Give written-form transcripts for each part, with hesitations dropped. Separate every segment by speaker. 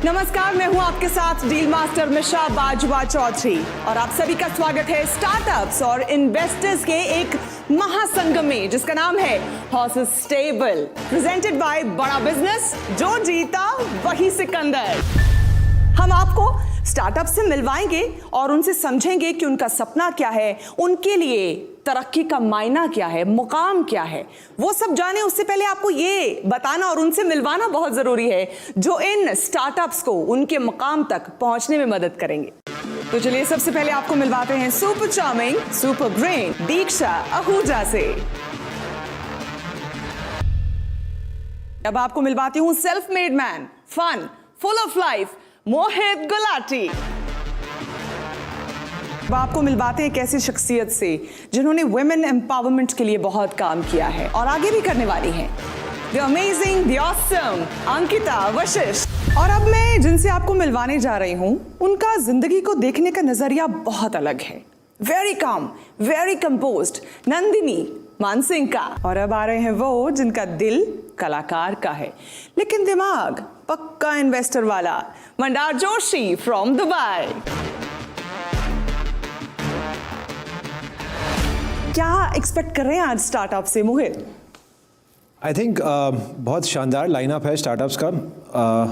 Speaker 1: नमस्कार, मैं हूं आपके साथ डील मास्टर मिशा बाजवा चौधरी और आप सभी का स्वागत है स्टार्टअप्स और इन्वेस्टर्स के एक महासंगम में जिसका नाम है हॉर्सेस स्टेबल, प्रेजेंटेड बाय बड़ा बिजनेस। जो जीता वही सिकंदर। हम आपको स्टार्टअप से मिलवाएंगे और उनसे समझेंगे कि उनका सपना क्या है, उनके लिए तरक्की का मायना क्या है, मुकाम क्या है, वो सब जाने। उससे पहले आपको ये बताना और उनसे मिलवाना बहुत जरूरी है जो इन स्टार्टअप्स को उनके मुकाम तक पहुंचने में मदद करेंगे। तो चलिए सबसे पहले आपको मिलवाते हैं super charming, super brain Diksha Ahuja से। अब आपको मिलवाती हूं self made man, fun, full of life, Mohit Gulati. अब आपको मिलवाते हैं एक ऐसी शख्सियत से जिन्होंने वुमेन एम्पावरमेंट के लिए बहुत काम किया है और आगे भी करने वाली हैं। The amazing, the awesome Ankita Vashishtha. और अब मैं जिनसे आपको मिलवाने जा रही हूं उनका जिंदगी को देखने का नजरिया बहुत अलग है। Very calm, very composed, Nandini Mansingh का। और अब आ रहे हैं वो जिनका दिल कलाकार का है लेकिन दिमाग पक्का इन्वेस्टर वाला, मंदार जोशी फ्रॉम दुबई। क्या एक्सपेक्ट कर रहे हैं आज स्टार्टअप से मोहित?
Speaker 2: आई थिंक बहुत शानदार लाइनअप है स्टार्टअप्स का।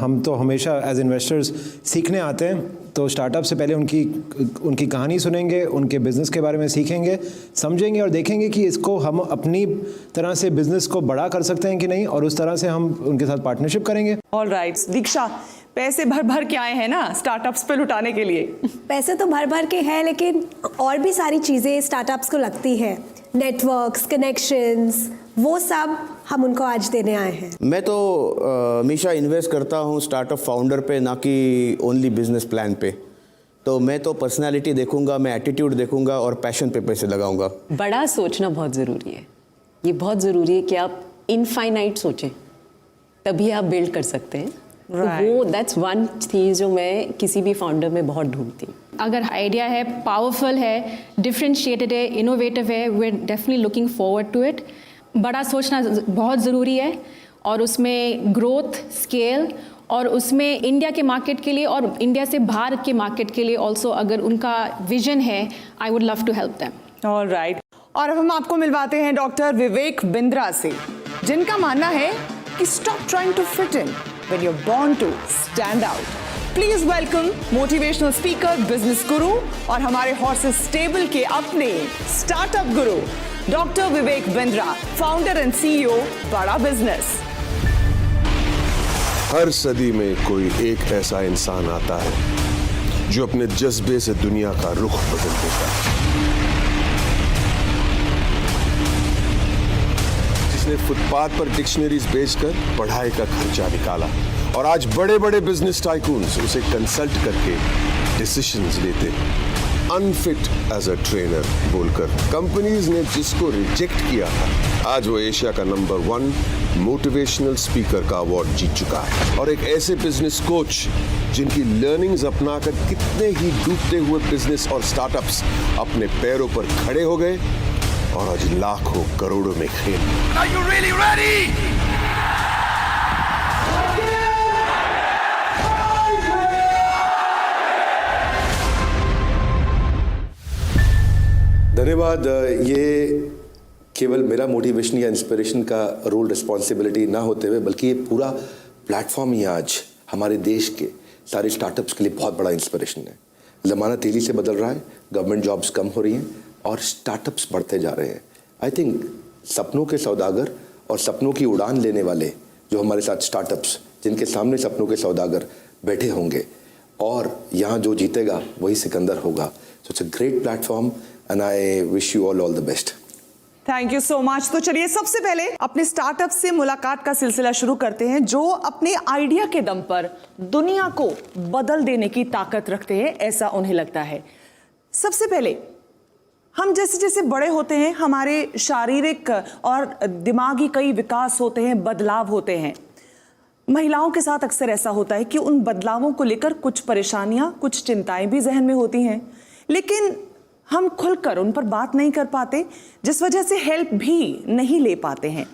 Speaker 2: हम तो हमेशा एज इन्वेस्टर्स सीखने आते हैं, तो स्टार्टअप से पहले उनकी कहानी सुनेंगे, उनके बिजनेस के बारे में सीखेंगे, समझेंगे और देखेंगे कि इसको हम अपनी तरह से बिजनेस को बड़ा कर सकते हैं कि नहीं, और उस तरह से हम उनके साथ पार्टनरशिप करेंगे।
Speaker 1: ऑल राइट दीक्षा, पैसे भर भर के आए हैं ना स्टार्टअप्स पे लुटाने के लिए?
Speaker 3: पैसे तो भर भर के हैं लेकिन और भी सारी चीज़ें स्टार्टअप्स को लगती है, नेटवर्क्स, कनेक्शंस, वो सब हम उनको आज देने आए हैं।
Speaker 4: मैं तो हमेशा इन्वेस्ट करता हूँ स्टार्टअप फाउंडर पे, ना कि ओनली बिजनेस प्लान पे। तो मैं तो पर्सनालिटी देखूंगा, मैं एटीट्यूड देखूंगा और पैशन पे पैसे लगाऊंगा।
Speaker 5: बड़ा सोचना बहुत ज़रूरी है। ये बहुत ज़रूरी है कि आप इनफाइनाइट सोचें, तभी आप बिल्ड कर सकते हैं।
Speaker 1: Right.
Speaker 5: वो दैट्स वन चीज़ जो मैं किसी भी फाउंडर में बहुत ढूंढती हूँ।
Speaker 6: अगर आइडिया है, पावरफुल है, डिफरेंशिएटेड है, इनोवेटिव है, we are definitely looking forward to it. बड़ा सोचना बहुत ज़रूरी है और उसमें ग्रोथ, स्केल और उसमें इंडिया के मार्केट के लिए और इंडिया से बाहर के मार्केट के लिए ऑल्सो अगर उनका विजन है, I would love to help them.
Speaker 1: All right. और अब हम आपको मिलवाते हैं डॉक्टर विवेक बिंद्रा से, जिनका मानना है कि stop trying to fit in when you're born to stand out. Please welcome motivational speaker, business guru और हमारे हॉर्सेस स्टेबल के अपने startup Guru doctor Vivek Bindra, founder and CEO बड़ा बिजनेस।
Speaker 7: हर सदी में कोई एक ऐसा इंसान आता है जो अपने जज्बे से दुनिया का रुख बदल देता है, जिसने फुटपाथ पर डिक्शनरीज बेचकर पढ़ाई का खर्चा निकाला और आज बड़े बड़े बिजनेस टाइकून्स उसे कंसल्ट करके डिसीजंस लेते, अनफिट एज अ ट्रेनर बोलकर। कंपनीज ने जिसको रिजेक्ट किया था, आज वो एशिया का नंबर 1 मोटिवेशनल स्पीकर का अवार्ड जीत चुका है। और एक ऐसे बिजनेस कोच जिनकी लर्निंग्स अपनाकर कितने ही डूबते हुए बिजनेस और स्टार्टअप्स अपने पैरों पर खड़े हो गए और आज लाखों करोड़ों में खेल। Are you really ready?
Speaker 8: धन्यवाद। ये केवल मेरा मोटिवेशन या इंस्पिरेशन का रोल रिस्पॉन्सिबिलिटी ना होते हुए बल्कि ये पूरा प्लेटफॉर्म ही आज हमारे देश के सारे स्टार्टअप्स के लिए बहुत बड़ा इंस्पिरेशन है। ज़माना तेज़ी से बदल रहा है, गवर्नमेंट जॉब्स कम हो रही हैं और स्टार्टअप्स बढ़ते जा रहे हैं। आई थिंक सपनों के सौदागर और सपनों की उड़ान लेने वाले जो हमारे साथ स्टार्टअप्स, जिनके सामने सपनों के सौदागर बैठे होंगे और यहाँ जो जीतेगा वही सिकंदर होगा। So it's a great platform and I wish you all the best.
Speaker 1: Thank you so much. तो चलिए सबसे पहले अपने स्टार्टअप से मुलाकात का सिलसिला शुरू करते हैं जो अपने आइडिया के दम पर दुनिया को बदल देने की ताकत रखते हैं, ऐसा उन्हें लगता है। सबसे पहले हम जैसे जैसे बड़े होते हैं हमारे शारीरिक और दिमागी कई विकास होते हैं, बदलाव होते हैं। महिलाओं के साथ अक्सर ऐसा होता है कि उन बदलावों को लेकर कुछ परेशानियां, कुछ चिंताएं भी जहन में होती हैं, लेकिन हम खुलकर उन पर बात नहीं कर पाते, जिस वजह से हेल्प भी नहीं ले पाते हैं।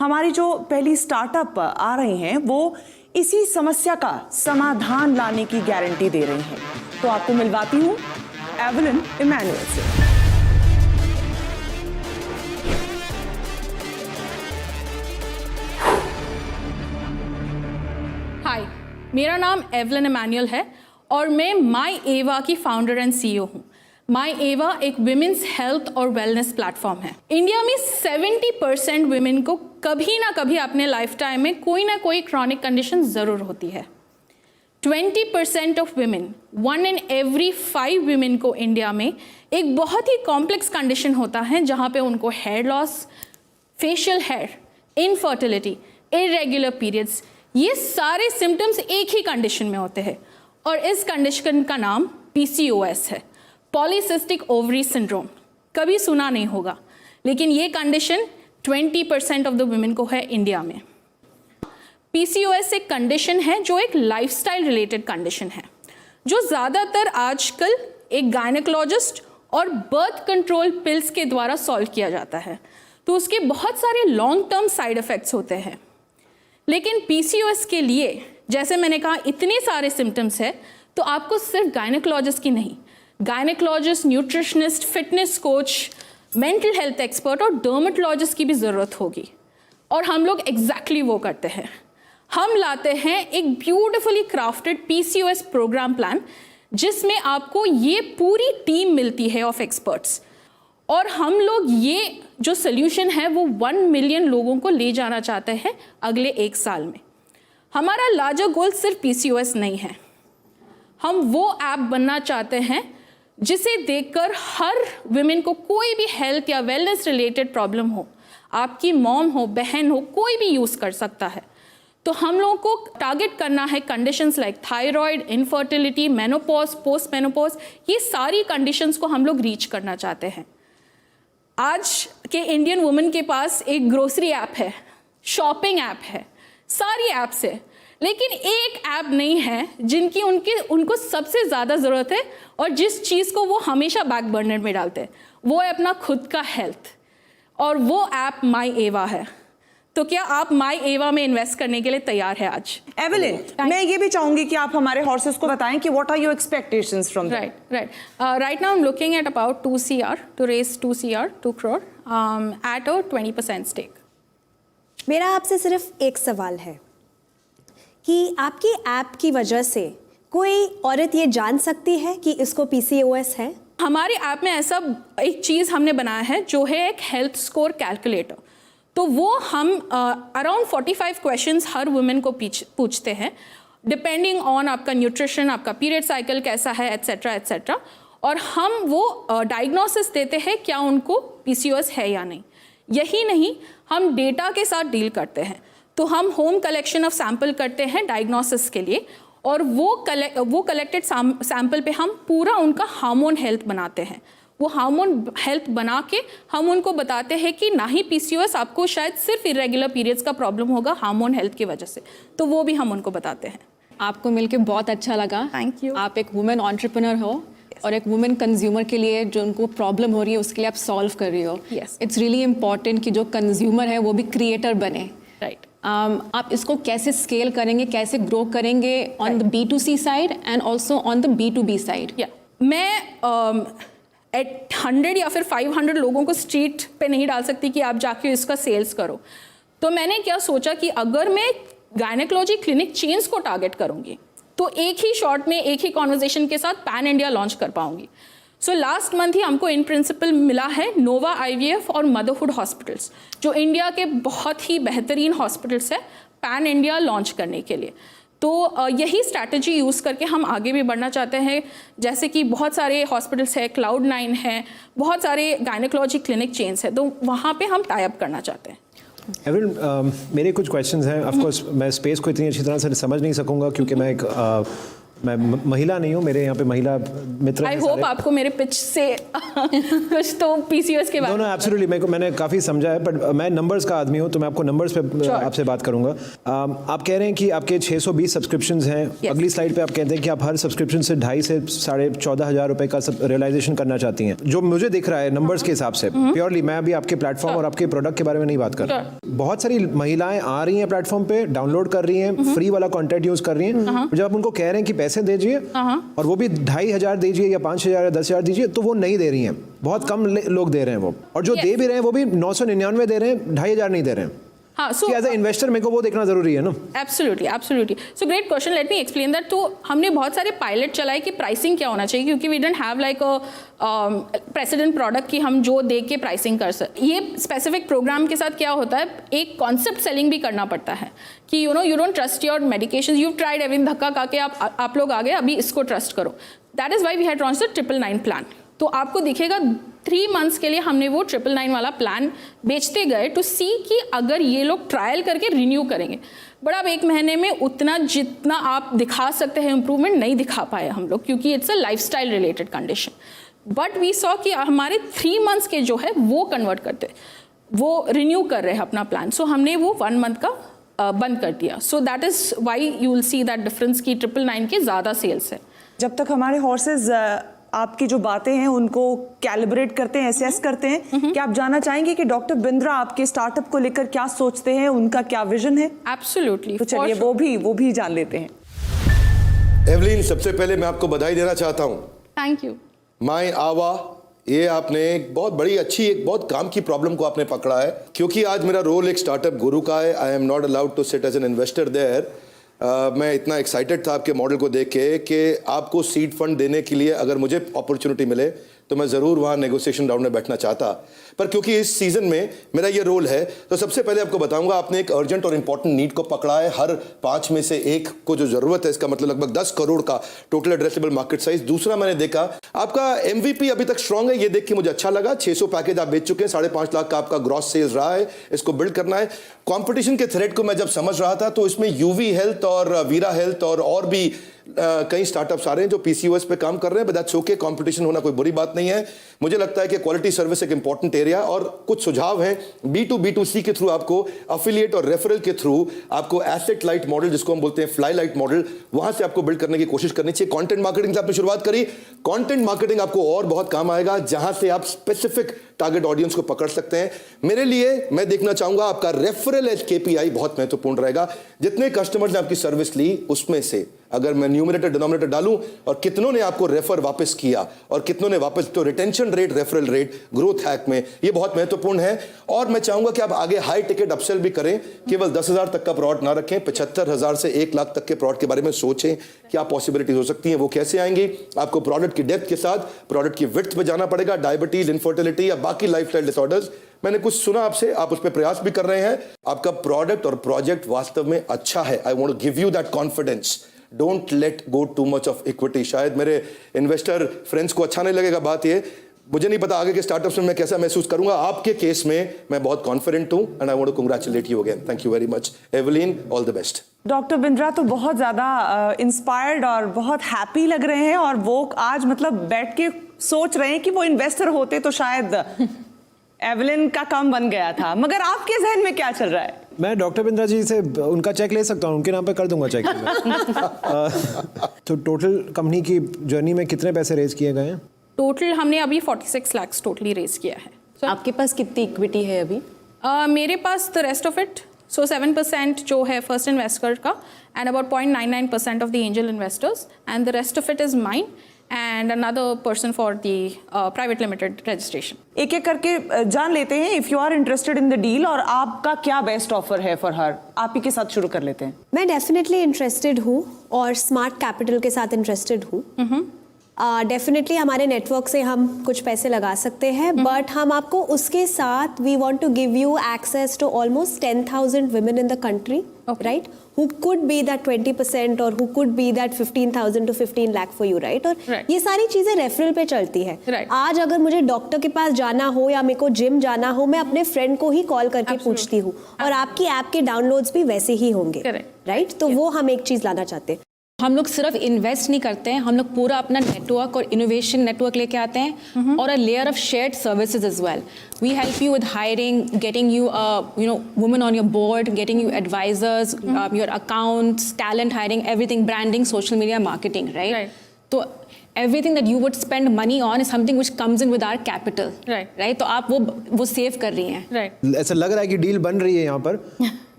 Speaker 1: हमारी जो पहली स्टार्टअप आ रही हैं वो इसी समस्या का समाधान लाने की गारंटी दे रही हैं। तो आपको मिलवाती हूं एवलिन इमैनुअल से।
Speaker 6: हाय, मेरा नाम एवलिन इमैनुअल है और मैं माई एवा की फाउंडर एंड सीईओ हूँ। माई एवा एक विमेंस हेल्थ और वेलनेस प्लेटफॉर्म है। इंडिया में 70% विमेन को कभी ना कभी अपने लाइफ टाइम में कोई ना कोई क्रॉनिक कंडीशन ज़रूर होती है। 20% of women, 1 in every 5 women को इंडिया में एक बहुत ही कॉम्प्लेक्स कंडीशन होता है जहाँ पे उनको hair loss, facial hair, infertility, irregular periods, ये सारे सिम्टम्स एक ही कंडीशन में होते हैं और इस कंडीशन का नाम PCOS है, पॉलीसिस्टिक ओवरी सिंड्रोम। कभी सुना नहीं होगा, लेकिन ये कंडीशन 20% ऑफ द वुमेन को है इंडिया में। PCOS एक कंडीशन है जो एक लाइफस्टाइल रिलेटेड कंडीशन है, जो ज़्यादातर आजकल एक गायनेकोलॉजिस्ट और बर्थ कंट्रोल पिल्स के द्वारा सॉल्व किया जाता है। तो उसके बहुत सारे लॉन्ग टर्म साइड इफ़ेक्ट्स होते हैं। लेकिन PCOS के लिए, जैसे मैंने कहा, इतने सारे सिम्टम्स है, तो आपको सिर्फ गायनेकोलॉजिस्ट की नहीं, gynaecologist, nutritionist, fitness coach, mental health expert और डर्मेटोलॉजिस्ट की भी ज़रूरत होगी। और हम लोग एग्जैक्टली वो करते हैं। हम लाते हैं एक beautifully crafted PCOS programme plan, जिसमें आपको ये पूरी टीम मिलती है ऑफ एक्सपर्ट्स। और हम लोग ये जो सोल्यूशन है वो 1 मिलियन लोगों को ले जाना चाहते हैं अगले 1 साल में। हमारा लार्जर गोल सिर्फ PCOS नहीं है, हम वो ऐप बनना चाहते हैं जिसे देखकर हर विमेन को कोई भी हेल्थ या वेलनेस रिलेटेड प्रॉब्लम हो, आपकी मॉम हो, बहन हो, कोई भी यूज़ कर सकता है। तो हम लोगों को टारगेट करना है conditions like thyroid, infertility, menopause, post menopause, ये सारी कंडीशंस को हम लोग रीच करना चाहते हैं। आज के इंडियन वुमेन के पास एक ग्रोसरी ऐप है, शॉपिंग ऐप है, सारी ऐप्स है, लेकिन एक ऐप नहीं है जिनकी उनको सबसे ज़्यादा ज़रूरत है और जिस चीज़ को वो हमेशा बैक बर्नर में डालते हैं, वो है अपना खुद का हेल्थ, और वो ऐप माई एवा है। तो क्या आप माई एवा में इन्वेस्ट करने के लिए तैयार है आज?
Speaker 1: एवलिन, मैं ये भी चाहूंगी कि आप हमारे हॉर्सेस को बताएं कि what are your expectations from them?
Speaker 6: Right now I'm looking at about 2 CR to raise 2 CR, 2 crore at a 20% stake.
Speaker 3: मेरा आपसे सिर्फ एक सवाल है कि आपकी ऐप की वजह से कोई औरत ये जान सकती है कि इसको PCOS है?
Speaker 6: हमारे ऐप में ऐसा एक चीज़ हमने बनाया है जो है एक हेल्थ स्कोर कैलकुलेटर। तो वो हम अराउंड 45 क्वेश्चंस हर वुमेन को पूछते हैं, डिपेंडिंग ऑन आपका न्यूट्रिशन, आपका पीरियड साइकिल कैसा है, एट्सेट्रा एट्सेट्रा, और हम वो डायग्नोसिस देते हैं क्या उनको PCOS है या नहीं। यही नहीं, हम डेटा के साथ डील करते हैं। तो हम होम कलेक्शन ऑफ सैंपल करते हैं डायग्नोसिस के लिए, और वो कलेक्टेड सैंपल पे हम पूरा उनका हार्मोन हेल्थ बनाते हैं। वो हार्मोन हेल्थ बना के हम उनको बताते हैं कि ना ही PCOS, आपको शायद सिर्फ इरेगुलर पीरियड्स का प्रॉब्लम होगा हार्मोन हेल्थ की वजह से, तो वो भी हम उनको बताते हैं।
Speaker 5: आपको मिलके बहुत अच्छा लगा।
Speaker 6: Thank you.
Speaker 5: आप एक वुमेन एंटरप्रेन्योर हो और एक वुमेन कंज्यूमर के लिए जो उनको प्रॉब्लम हो रही है उसके लिए आप सॉल्व कर रही हो।
Speaker 6: Yes.
Speaker 5: इट्स रियली इम्पॉर्टेंट कि जो कंज्यूमर है वो भी क्रिएटर बने।
Speaker 6: राइट।
Speaker 5: आप इसको कैसे स्केल करेंगे, कैसे ग्रो करेंगे on the B2C side and also on the B2B side?
Speaker 6: मैं एट 100 या फिर 500 लोगों को स्ट्रीट पे नहीं डाल सकती कि आप जाके इसका सेल्स करो। तो मैंने क्या सोचा कि अगर मैं गायनेकोलॉजी क्लिनिक चेन्स को टारगेट करूंगी तो एक ही शॉट में, एक ही कॉन्वर्जेशन के साथ पैन इंडिया लॉन्च कर पाऊंगी। सो लास्ट मंथ ही हमको इन प्रिंसिपल मिला है नोवा IVF और मदरहुड हॉस्पिटल्स, जो इंडिया के बहुत ही बेहतरीन हॉस्पिटल्स है पैन इंडिया लॉन्च करने के लिए। तो यही स्ट्रैटेजी यूज़ करके हम आगे भी बढ़ना चाहते हैं। जैसे कि बहुत सारे हॉस्पिटल्स है, Cloud9 है, बहुत सारे गायनेकोलॉजी क्लिनिक चेन्स है, तो वहाँ पे हम टाई अप करना चाहते हैं।
Speaker 2: एवलिन, मेरे कुछ क्वेश्चंस हैं। ऑफ कोर्स मैं स्पेस को इतनी अच्छी तरह से समझ नहीं सकूंगा क्योंकि मैं एक मैं महिला नहीं हूँ, मेरे यहाँ पे महिला मित्र
Speaker 9: आई
Speaker 2: हैं
Speaker 9: होप
Speaker 2: सारे।
Speaker 9: आपको मेरे पिच से कुछ तो पीसीओएस के बारे में।
Speaker 2: एब्सोल्युटली मैंने काफ़ी समझा है, बट मैं नंबर्स का आदमी हूँ, तो मैं आपको नंबर्स पे आपसे बात करूंगा। आप कह रहे हैं कि आपके 620 सब्सक्रिप्शंस हैं। अगली स्लाइड पे आप कहते हैं कि आप हर सब्सक्रिप्शन से 2,500 से 14,500 रुपए का रियलाइजेशन करना चाहती हैं। जो मुझे दिख रहा है नंबर्स के हिसाब से, प्योरली मैं अभी आपके प्लेटफॉर्म और आपके प्रोडक्ट के बारे में नहीं बात कर रहा। बहुत सारी महिलाएं आ रही हैं प्लेटफॉर्म पे, डाउनलोड कर रही हैं, फ्री वाला कंटेंट यूज कर रही हैं। जब आप उनको कह रहे हैं कि पैसे दीजिए और वो भी 2,500 दीजिए या 5,000 या 10,000 दीजिए, तो वो नहीं दे रही हैं। बहुत कम लोग दे रहे हैं वो, और जो दे भी रहे हैं वो भी 999 दे रहे हैं, 2,500 नहीं दे रहे हैं।
Speaker 9: हाँ, so
Speaker 2: एज ए इन्वेस्टर मेरे को वो देखना जरूरी है ना।
Speaker 9: Absolutely so great question, let me explain that. तो हमने बहुत सारे पायलट चलाए कि प्राइसिंग क्या होना चाहिए, क्योंकि we don't have like a president product कि हम जो दे के प्राइसिंग कर सकते। ये स्पेसिफिक प्रोग्राम के साथ क्या होता है, एक कॉन्सेप्ट सेलिंग भी करना पड़ता है कि you don't trust your medication, you tried everything, धक्का खा के आप लोग आ गए, अभी इसको ट्रस्ट करो। That is why we had launched the 999 plan. तो आपको दिखेगा 3 मंथ्स के लिए हमने वो 999 वाला प्लान बेचते गए टू सी कि अगर ये लोग ट्रायल करके रिन्यू करेंगे। बट अब 1 महीने में उतना जितना आप दिखा सकते हैं इम्प्रूवमेंट नहीं दिखा पाए हम लोग, क्योंकि it's a lifestyle related condition. But we saw कि हमारे 3 मंथ्स के जो है वो कन्वर्ट करते, वो रिन्यू कर रहे हैं अपना प्लान। सो हमने वो 1 मंथ का बंद कर दिया। So that is why you will see that difference की 999 के ज़्यादा सेल्स है।
Speaker 1: जब तक हमारे हॉर्सेज आपकी जो बातें हैं उनको कैलिब्रेट करते हैं, असेस करते हैं, क्या आप जानना चाहेंगे कि डॉक्टर बिंद्रा आपके स्टार्टअप को लेकर क्या सोचते हैं, उनका क्या विजन है?
Speaker 9: एब्सोल्युटली।
Speaker 1: तो चलिए वो भी जान लेते हैं।
Speaker 8: एवलिन, सबसे पहले मैं आपको बधाई देना चाहता हूँ।
Speaker 9: Thank you.
Speaker 8: माय आवा, ये आपने एक बहुत बड़ी अच्छी, एक बहुत काम की प्रॉब्लम को आपने पकड़ा है, क्योंकि आज मेरा रोल एक स्टार्टअप गुरु का है। I am not allowed to sit as an investor there. मैं इतना एक्साइटेड था आपके मॉडल को देख के कि आपको सीड फंड देने के लिए अगर मुझे अपॉर्चुनिटी मिले तो मैं ज़रूर वहाँ नेगोशिएशन राउंड में बैठना चाहता, पर क्योंकि इस सीज़न में मेरा ये रोल है, तो सबसे पहले आपको बताऊंगा, आपने एक अर्जेंट और इंपॉर्टेंट नीड को पकड़ा है। हर 5 में से 1 को जो ज़रूरत है, इसका मतलब लगभग 10 करोड़ का टोटल एड्रेसेबल मार्केट साइज। दूसरा, मैंने देखा आपका MVP अभी तक स्ट्रांग है, ये देख के मुझे अच्छा लगा। 600 पैकेज आप बेच चुके हैं, 5.5 लाख का आपका ग्रॉस सेल्स रहा है, इसको बिल्ड करना है। कंपटीशन के थ्रेट को मैं जब समझ रहा था तो इसमें यूवी हेल्थ और वीरा हेल्थ और भी कई स्टार्टअप्स आ रहे हैं जो PCOS पे काम कर रहे हैं, बट दैट्स ओके। कंपटीशन होना कोई बुरी बात नहीं है। मुझे लगता है कि क्वालिटी सर्विस एक इंपॉर्टेंट एरिया, और कुछ सुझाव हैं B2B2C के थ्रू, आपको अफिलिएट और रेफरल के थ्रू आपको एसेट लाइट मॉडल, जिसको हम बोलते हैं फ्लाई लाइट मॉडल, वहां से आपको बिल्ड करने की कोशिश करनी चाहिए। कंटेंट मार्केटिंग से आपने शुरुआत करी, कंटेंट मार्केटिंग आपको और बहुत काम आएगा, जहां से आप स्पेसिफिक टारगेट ऑडियंस को पकड़ सकते हैं। मेरे लिए मैं देखना चाहूंगा आपका रेफरल एज KPI बहुत महत्वपूर्ण रहेगा। जितने कस्टमर्स ने आपकी सर्विस ली, उसमें से अगर मैं न्यूमरेटर डिनोमिनेटर डालूं और कितनों ने आपको रेफर वापस किया और कितनों ने वापस, तो retention rate, referral rate, growth hack में ये बहुत महत्वपूर्ण है। और मैं चाहूंगा कि आप आगे हाई टिकट अपसेल भी करें, केवल 10,000 तक का प्रोडक्ट ना रखें, 75,000 से 1 लाख तक के प्रोडक्ट के बारे में सोचें। क्या पॉसिबिलिटीज हो सकती हैं, वो कैसे आएंगी? आपको प्रोडक्ट की डेप्थ के साथ प्रोडक्ट की विड्थ पे जाना पड़ेगा। डायबिटीज, इनफर्टिलिटी या बाकी लाइफस्टाइल डिसऑर्डर्स, मैंने कुछ सुना आपसे, आप उस पर प्रयास भी कर रहे हैं। आपका प्रोडक्ट और प्रोजेक्ट वास्तव में अच्छा है। I want to give you that confidence. Don't let go too much of equity. शायद मेरे इन्वेस्टर फ्रेंड्स को अच्छा नहीं लगेगा बात ये, मुझे नहीं पता आगे के स्टार्टअप्स में मैं कैसा महसूस करूंगा। आपके केस में मैं बहुत कॉन्फिडेंट हूं, and I want to congratulate you again. Thank you very much Evelyn, all the best.
Speaker 1: Doctor Bindra तो बहुत ज़्यादा इंस्पायर्ड और बहुत हैप्पी लग रहे हैं, और वो आज मतलब बैठ के सोच रहे हैं कि वो इन्वेस्टर होते तो शायद एवलिन का काम बन गया था। मगर आपके जहन में क्या चल रहा है?
Speaker 2: मैं डॉक्टर बिंद्रा जी से उनका चेक ले सकता हूँ, उनके नाम पे कर दूंगा चेक। तो टोटल कंपनी की जर्नी में कितने पैसे रेज किए गए हैं?
Speaker 9: टोटल हमने अभी 46 लाख टोटली रेज किया है।
Speaker 5: आपके पास कितनी इक्विटी है अभी?
Speaker 9: मेरे पास द रेस्ट ऑफ इट, सो 7% जो है फर्स्ट इन्वेस्टर का, and about 0.99% of the angel investors, and the rest of it is mine and another person for the private limited registration.
Speaker 1: एक एक करके जान लेते हैं if you are interested in the deal, और आपका क्या बेस्ट ऑफर है फॉर हर। आप ही के साथ शुरू कर लेते हैं।
Speaker 3: मैं डेफिनेटली इंटरेस्टेड हूँ और स्मार्ट कैपिटल के साथ इंटरेस्टेड हूँ। डेफिनेटली हमारे नेटवर्क से हम कुछ पैसे लगा सकते हैं, बट हम आपको उसके साथ we want to give you access to almost 10,000 women in the country, right? Who could be that 20% or who could be that 15,000 to 15 lakh for you, right? और ये सारी चीजें रेफरल पे चलती है। आज अगर मुझे डॉक्टर के पास जाना हो या मेरे को जिम जाना हो, मैं अपने फ्रेंड को ही कॉल करके पूछती हूँ, और आपकी ऐप के डाउनलोड्स भी वैसे ही होंगे, राइट? तो वो हम एक चीज लाना चाहते हैं।
Speaker 6: हम लोग सिर्फ इन्वेस्ट नहीं करते हैं, हम लोग पूरा अपना नेटवर्क और इनोवेशन नेटवर्क लेके आते हैं और a layer of shared services as well. We help you with hiring, getting you women on your board, getting you advisors, your accounts, talent hiring, everything, branding, social media, marketing, right? तो everything that you would spend money on is something which comes in with our capital, right? तो आप वो save कर रही हैं,
Speaker 9: right?
Speaker 2: ऐसा लग रहा है कि डील बन रही है यहाँ पर.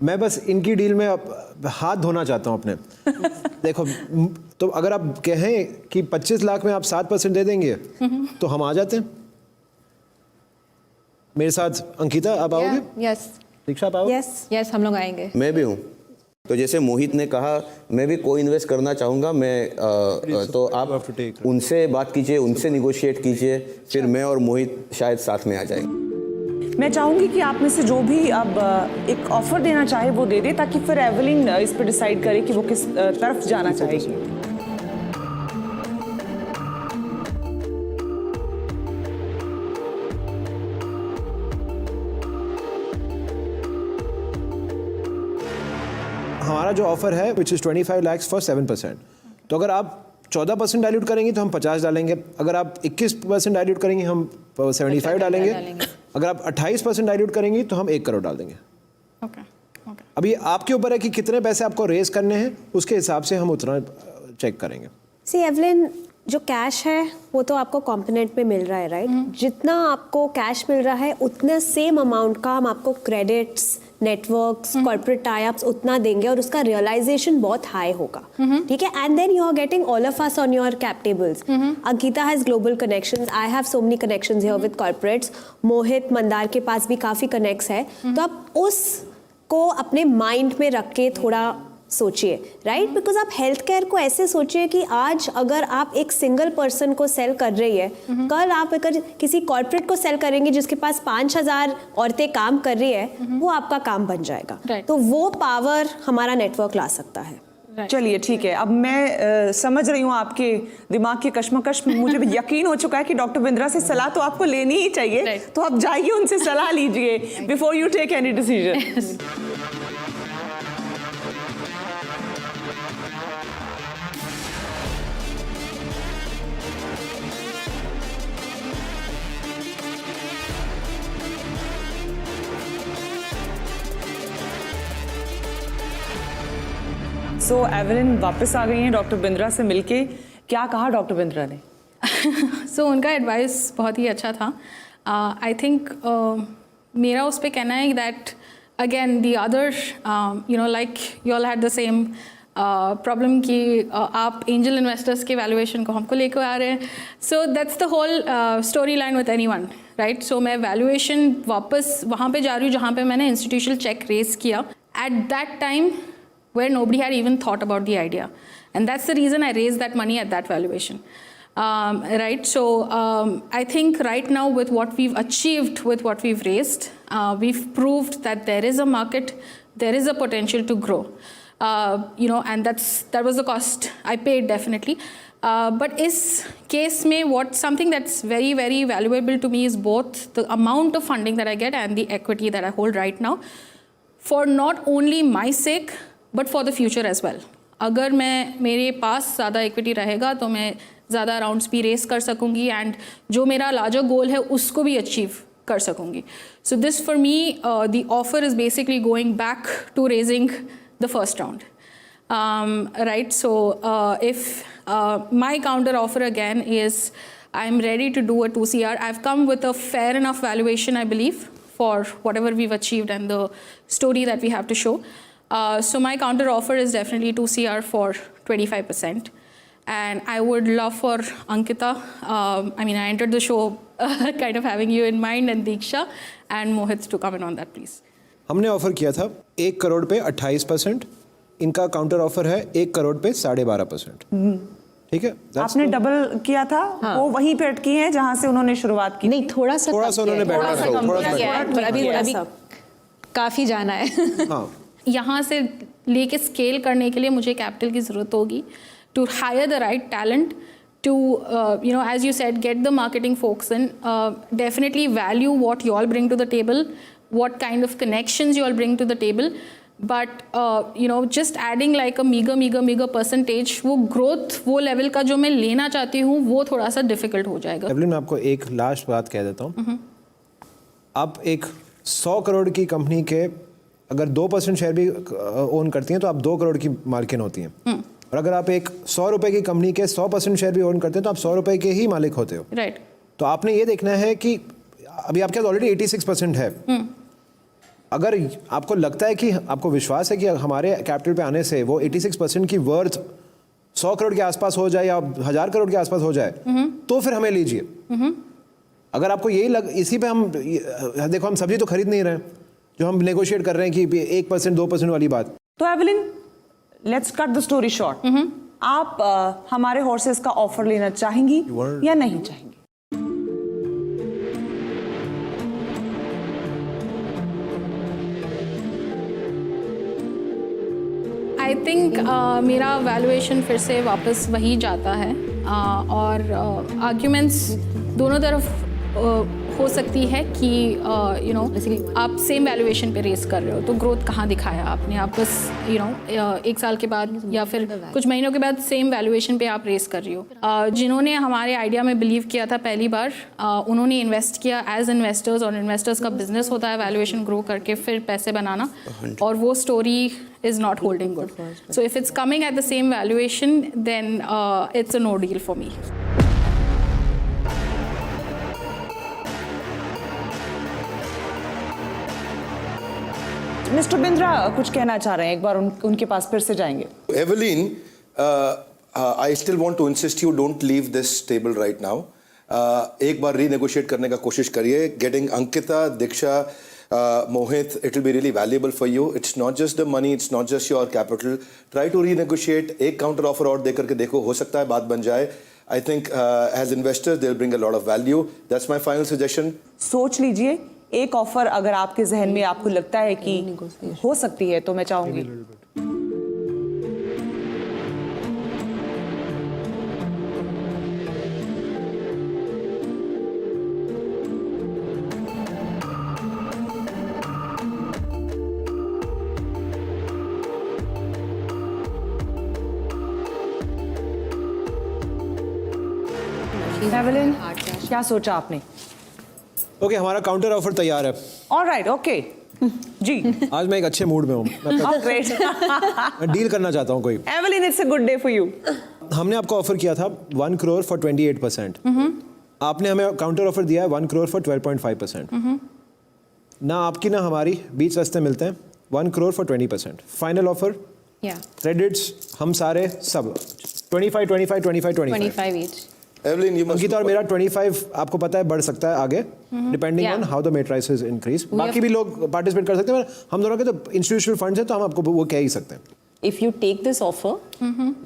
Speaker 2: मैं बस इनकी डील में अब हाथ धोना चाहता हूँ अपने. देखो, तो अगर आप कहें कि 25 लाख में आप 7% दे देंगे तो हम आ जाते हैं. मेरे साथ अंकिता आप आओगे?
Speaker 6: यस.
Speaker 2: दीक्षा आप आओगे?
Speaker 6: यस, हम लोग आएंगे.
Speaker 4: मैं भी हूँ. तो जैसे मोहित ने कहा, मैं भी को इन्वेस्ट करना चाहूँगा. मैं तो आप उनसे बात कीजिए, उनसे निगोशिएट कीजिए, फिर मैं और मोहित शायद साथ में आ जाएंगे.
Speaker 1: मैं चाहूंगी कि आप में से जो भी अब एक ऑफर देना चाहे वो दे दे, ताकि फिर एवलिन इस पर डिसाइड करे कि वो किस तरफ जाना चाहेगी.
Speaker 2: हमारा जो ऑफर है विच इज़ 25 lakhs फॉर 7%. तो अगर आप 14% डाइल्यूट करेंगे तो हम 50 डालेंगे. अगर आप 21% डाइल्यूट करेंगे हम 75 डालेंगे. अगर आप 28% डाइल्यूट करेंगी तो हम 1 करोड़ डाल देंगे.
Speaker 9: Okay.
Speaker 2: अभी आपके ऊपर है कि कितने पैसे आपको रेज करने हैं, उसके हिसाब से हम उतना चेक करेंगे.
Speaker 3: सी एवलिन, जो कैश है वो तो आपको कॉम्पोनेंट में मिल रहा है, राइट? जितना आपको कैश मिल रहा है उतना सेम अमाउंट का हम आपको क्रेडिट्स, नेटवर्क्स, कॉर्पोरेट टाई-अप्स उतना देंगे और उसका रियलाइजेशन बहुत हाई होगा. ठीक है? And then you are getting all of us on your cap tables. Ankita has global connections, I have so many connections here with corporates. Mohit Mandar के पास भी काफ़ी कनेक्ट्स है. तो आप उसको अपने माइंड में रख के थोड़ा सोचिए, राइट? बिकॉज आप हेल्थ केयर को ऐसे सोचिए कि आज अगर आप एक सिंगल पर्सन को सेल कर रही है, कल आप अगर किसी कॉर्पोरेट को सेल करेंगे जिसके पास 5,000 औरतें काम कर रही है, वो आपका काम बन जाएगा. तो वो पावर हमारा नेटवर्क ला सकता है.
Speaker 1: चलिए ठीक है. अब मैं समझ रही हूँ आपके दिमाग की कश्मकश. मुझे भी यकीन हो चुका है कि डॉक्टर बिंद्रा से सलाह तो आपको लेनी ही चाहिए. तो आप जाइए, उनसे सलाह लीजिए before you take any decision. So Evelyn वापस आ गई हैं डॉक्टर बिंद्रा से मिलके. क्या कहा डॉक्टर बिंद्रा ने?
Speaker 9: सो उनका एडवाइस बहुत ही अच्छा था. आई थिंक मेरा उस पर कहना है that again the other like you all had the same problem कि आप एंजल इन्वेस्टर्स के वैल्यूएशन को हमको लेकर आ रहे हैं. So that's the whole story line with anyone, right? So मैं वैल्यूएशन वापस वहाँ पे जा रही हूँ जहाँ पे मैंने इंस्टीट्यूशनल चेक रेज किया at that time where nobody had even thought about the idea. And that's the reason I raised that money at that valuation. Right? So I think right now with what we've achieved, with what we've raised, we've proved that there is a market, there is a potential to grow. And that was the cost I paid definitely. But is case mein something that's very, very valuable to me is both the amount of funding that I get and the equity that I hold right now, for not only my sake, but for the future as well. अगर मेरे पास ज़्यादा equity रहेगा तो मैं ज़्यादा rounds भी race कर सकूँगी and जो मेरा लार्जर गोल है उसको भी अचीव कर सकूँगी. So this for me the offer is basically going back to raising the first round. Right? So if my counter offer again is I am ready to do a 2CR. I have come with a fair enough valuation I believe for whatever we've achieved and the story that we have to show. So my counter offer is definitely 2CR for 25%. And I would love for Ankita, I entered the show kind of having you in mind, and Diksha and Mohit to comment on that, please.
Speaker 2: हमने offer किया था 1 करोड़ पे 28%. इनका counter offer है 1 करोड़ पे 12.5%. ठीक है?
Speaker 1: आपने डबल किया था. वो वहीं पे अटकी हैं जहाँ से उन्होंने शुरुआत की.
Speaker 6: नहीं, थोड़ा सा
Speaker 2: उन्होंने बैठा.
Speaker 6: अभी काफ़ी जाना है.
Speaker 2: हाँ.
Speaker 9: यहाँ से लेके स्केल करने के लिए मुझे कैपिटल की ज़रूरत होगी to hire the right talent, to as you said, get the marketing folks in, definitely value what you all bring to the table, what kind of connections you all bring to the table, but you know just adding like a meagre percentage, वो growth वो level का जो मैं लेना चाहती हूँ वो थोड़ा सा डिफिकल्ट हो जाएगा।
Speaker 2: एवलिन, मैं आपको एक लास्ट बात कह देता हूँ। आप एक 100 करोड़ की कंपनी के अगर 2% शेयर भी ओन करती हैं तो आप 2 करोड़ की मालकिन होती हैं। और अगर आप एक 100 रुपए की कंपनी के 100% शेयर भी ओन करते हैं तो आप 100 रुपए के ही मालिक होते हो।
Speaker 9: राइट।
Speaker 2: तो आपने ये देखना है कि अभी आपके पास ऑलरेडी 86% है। अगर आपको लगता है कि आपको विश्वास है कि हमारे कैपिटल पे आने से वो 86% की वर्थ 100 करोड़ के आसपास हो जाए या 1000 करोड़ के आसपास हो जाए, तो फिर हमें लीजिए। अगर आपको यही इसी पे हम देखो, हम सब्जी तो खरीद नहीं रहे हैं, जो हम नेगोशिएट कर रहे हैं कि 1% 2% वाली बात।
Speaker 1: तो Evelyn, let's cut the story short. आप हमारे हॉर्सेस का ऑफर लेना चाहेंगी या नहीं चाहेंगी?
Speaker 9: आई थिंक मेरा वैल्यूएशन फिर से वापस वही जाता है, और आर्ग्यूमेंट्स दोनों तरफ हो सकती है कि यू नो आप सेम वैल्यूएशन पे रेस कर रहे हो, तो ग्रोथ कहाँ दिखाया आपने? आप बस यू नो 1 साल के बाद या फिर कुछ महीनों के बाद सेम वैल्यूएशन पे आप रेस कर रही हो। जिन्होंने हमारे आइडिया में बिलीव किया था पहली बार, उन्होंने इन्वेस्ट किया एज इन्वेस्टर्स, और इन्वेस्टर्स का बिजनेस होता है वैल्यूएशन ग्रो करके फिर पैसे बनाना, और वो story is not holding good. So if it's coming at the same valuation, then it's a no deal for me.
Speaker 1: Mister Bindra कुछ कहना चाह रहे हैं, एक बार उनके पास फिर से जाएंगे।
Speaker 8: Evelyn, I still want to insist you don't leave this table right now. एक बार रीनेगोशिएट करने का कोशिश करिए। Getting Ankita, Diksha, Mohit, it will be really valuable for you. It's not just the money, it's not just your capital. Try to renegotiate. एक counter offer और दे करके देखो, हो सकता है बात बन जाए। I think as investors they'll bring a lot of value. That's my final suggestion.
Speaker 1: सोच लीजिए, एक ऑफर अगर आपके जहन में आपको लगता है कि हो सकती है, तो मैं चाहूंगी। एवलिन, क्या सोचा आपने?
Speaker 2: ओके, हमारा काउंटर ऑफर तैयार है।
Speaker 1: ऑलराइट, ओके जी।
Speaker 2: आज मैं एक अच्छे मूड में हूँ। मैं डील करना चाहता हूँ कोई।
Speaker 1: Evelyn, it's a good day for you.
Speaker 2: हमने आपको ऑफर किया था 1 करोड़ फॉर 28%। आपने हमें काउंटर ऑफर दिया है 1 करोड़ फॉर 12.5%। ना आपकी ना हमारी बीच रास्ते मिलते हैं। 1 crore for 20%। Final offer credits हम सारे सब 25
Speaker 5: each.
Speaker 8: Evelyn, you must.
Speaker 2: Ankita और मेरा 25 आपको पता है बढ़ सकता है आगे, depending on how the matrices increase. बाकी भी लोग पार्टिसिपेट कर सकते हैं, हम दोनों के तो इंस्टीट्यूशनल फंड्स हैं, तो हम आपको वो कह ही सकते हैं।
Speaker 5: If you take this offer,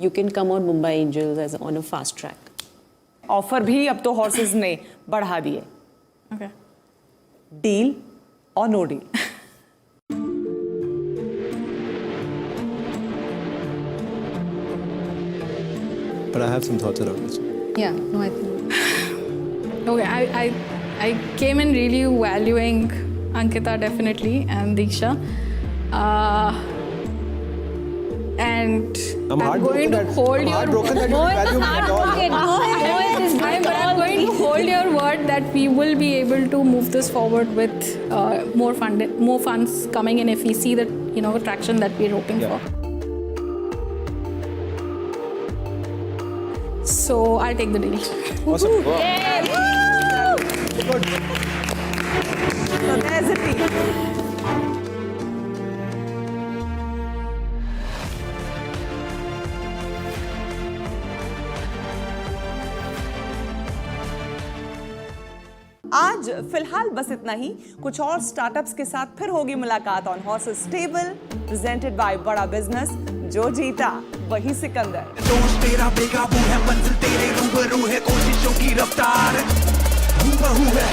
Speaker 5: you can come on Mumbai Angels as on a fast track.
Speaker 1: Offer भी अब तो हॉर्सेस ने बढ़ा दिए।
Speaker 9: Okay.
Speaker 1: डील और no deal?
Speaker 2: But I have some thoughts around this.
Speaker 6: Yeah, no, I think.
Speaker 9: Okay, I came in really valuing Ankita definitely and Diksha, and
Speaker 2: I'm
Speaker 9: going to hold your
Speaker 2: heartbroken that you didn't value me at all.
Speaker 9: I'm going to hold your word that we will be able to move this forward with more funds coming in if we see that traction that we're hoping for. So I'll take the deal.
Speaker 2: Awesome.
Speaker 1: Good. So there's a deal. आज फिलहाल बस इतना ही। कुछ और startups के साथ फिर होगी मुलाकात on horses stable, presented by बड़ा बिजनेस। जो जीता वही सिकंदर।
Speaker 10: दोस्त तेरा बेकाबू है, मंजिल तेरे रूबरू है, कोशिशों की रफ्तार हूबहू है।